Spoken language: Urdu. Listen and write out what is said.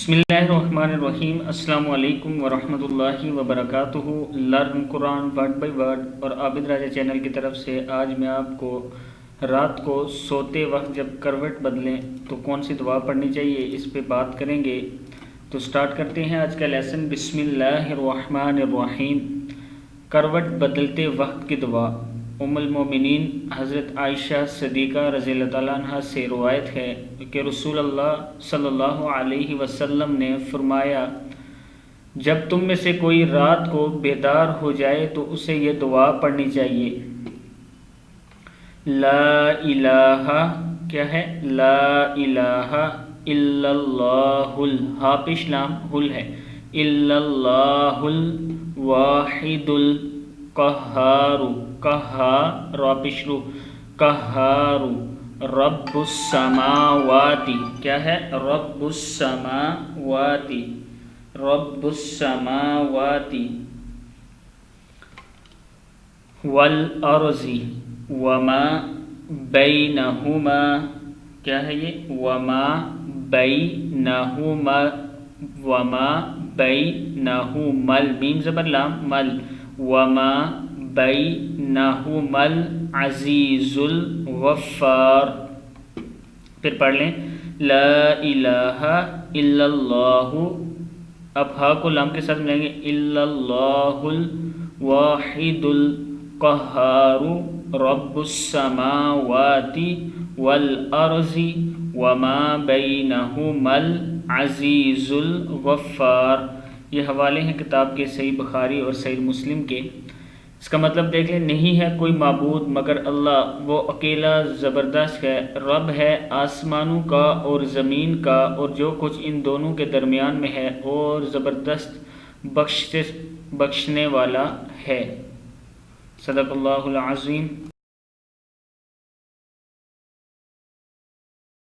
بسم اللہ الرحمن الرحیم۔ السلام علیکم ورحمۃ اللہ وبرکاتہ۔ Learn Quran word by word اور عابد راجہ چینل کی طرف سے آج میں آپ کو رات کو سوتے وقت جب کروٹ بدلیں تو کون سی دعا پڑھنی چاہیے اس پہ بات کریں گے۔ تو سٹارٹ کرتے ہیں آج کا لیسن۔ بسم اللہ الرحمن الرحیم۔ کروٹ بدلتے وقت کی دعا۔ ام المومنین حضرت عائشہ صدیقہ رضی اللہ تعالیٰ عنہ سے روایت ہے کہ رسول اللہ صلی اللہ علیہ وسلم نے فرمایا، جب تم میں سے کوئی رات کو بیدار ہو جائے تو اسے یہ دعا پڑھنی چاہیے، لا الہ، کیا ہے؟ لا الہ الا اللہ، ہا پیش لام ہل ہے، الا اللہ الواحد القہار، قہار را پیش رو، قہار، رب السماواتی، کیا ہے؟ رب السماواتی، رب السماواتی والارض وما بینہما، کیا ہے یہ؟ وما بینہما، وما بینہما، میم زبر لام مل، وما بینہما العزیز الغفار۔ پھر پڑھ لیں، لا الہ الا اللہ، اب ہا کو لام کے ساتھ ملیں گے، الا اللہ الواحد القہار، رب السماوات والارض وما بینہما العزیز الغفار۔ یہ حوالے ہیں کتاب کے صحیح بخاری اور صحیح مسلم کے۔ اس کا مطلب دیکھ لیں، نہیں ہے کوئی معبود مگر اللہ، وہ اکیلا زبردست ہے، رب ہے آسمانوں کا اور زمین کا اور جو کچھ ان دونوں کے درمیان میں ہے، اور زبردست بخشنے والا ہے۔ صدق اللہ العظیم۔